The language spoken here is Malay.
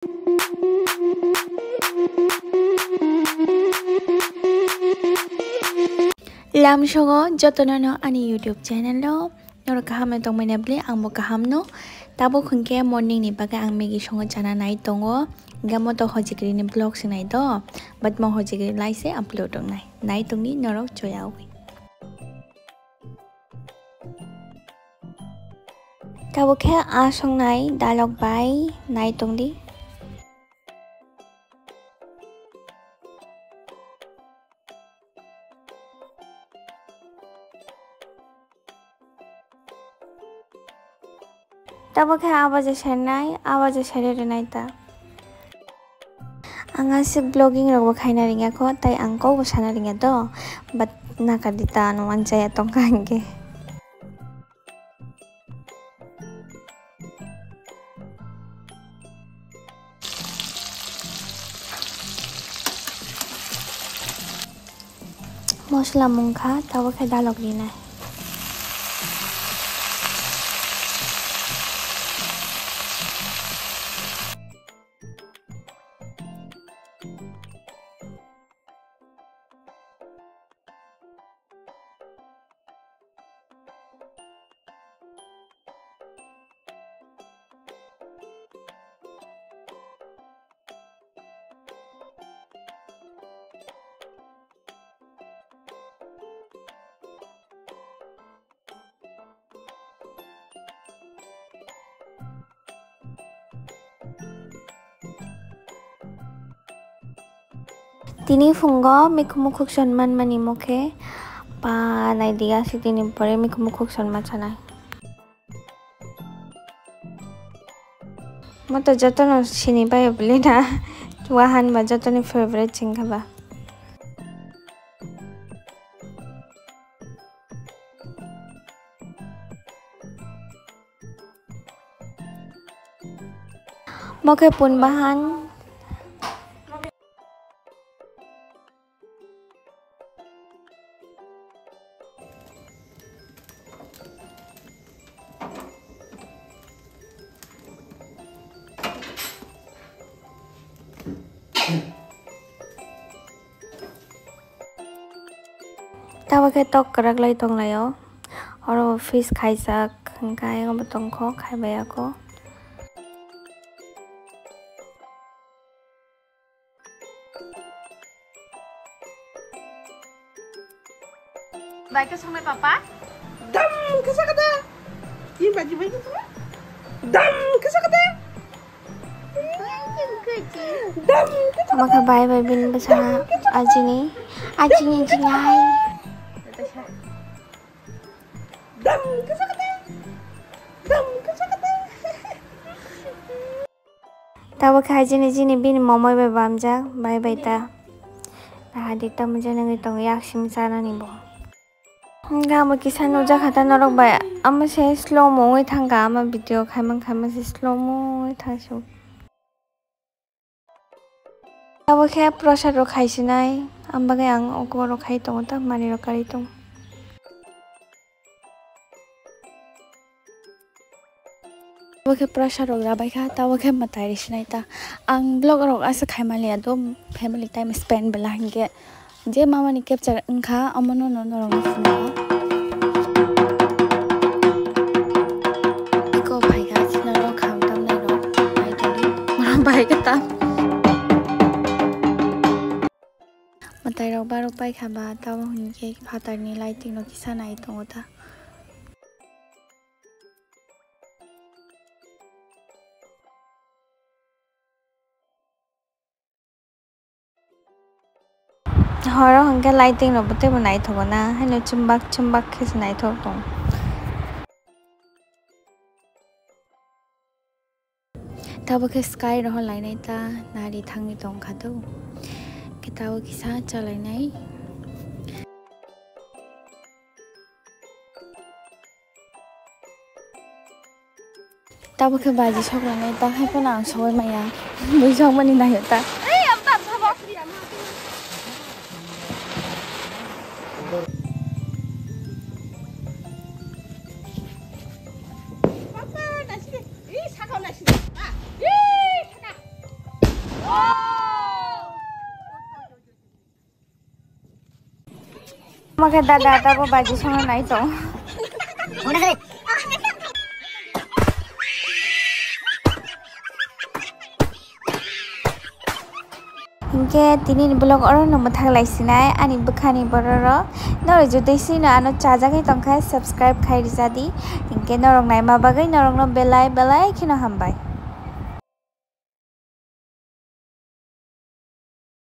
Lam songo jotono ani YouTube channel lo nor kaham tong menebli ang mo kaham no tabo khunke morning ni baga ang megi songo chana nai tongo gamo to hojikri ni vlog sinai do but mo hojikri laise upload tong nai tong ni norok choyaw tabo khe asong nai dialog bai nai tong di tabo khe awaje sare renai ta anga sik vlogging rok khaina ringa ko tai angko bo sana ringa do but nakadita no anjaya tong kange mosla mungkha tabo khe dialog rinai tini fungo mikumukhuk sonman mani mokhe pa nai dia si tini pore mikumukhuk sonman sanai moto jotono sini bai blina wahan ba jotoni favorite chingka ba mokhe pun bahan tabo khe tok karak lai tong layo oro fish khaijak khai ngo tong kho khaibai ako Baik ke sungai papa? Dam kesa kata. Ini baju baju semua. Dam kesa kata. Dam kesa. maka bai bai bin basa ajini jingai Dam kesa kata. Dam kesa kata. tabo khe ajini bin momoy bai bamjak bai bai ta hadita mujana ngi tong yaksim sana ni bo gamo kisan uja khata norok bai ama se slow mo ngoi thanga ama video khaimang se slow mo ngoi thasu tabo khe prasad ro khaisinai ambaga ang okbo ro khai tong ta mani ro kari tong tabo khe prasad ro rabai kha tabo khe matai risinai ta ang blog ro asa khaimali adom family time spend belange je mama ni capture engkha amono no no funo ko bhai ga china ro kham tam nai ro ai todi mara bhai ka ta matai ro baro pai khaba taw hun ke phatar ni lighting no kisana ai tongota horo hangga lighting no bote banai thogo na hano chumbak khis nai thok tong tabo ke sky ro lai nai ta nari thangi tong khado ke tabo ki sa chalai nai tabo ke baji sok nai ta hai pa nang soi maya bui sok mani nai ta Papa nasi. Ih sakau nasi. Maka dada tabo baji songo nai to. Hingke tini blog oro no muthak laisinai ani bukhani bororo noro jodi sino ano chajagai tongkhai subscribe khai rijadi hingke norong naima bagai norong no belai khino hambai.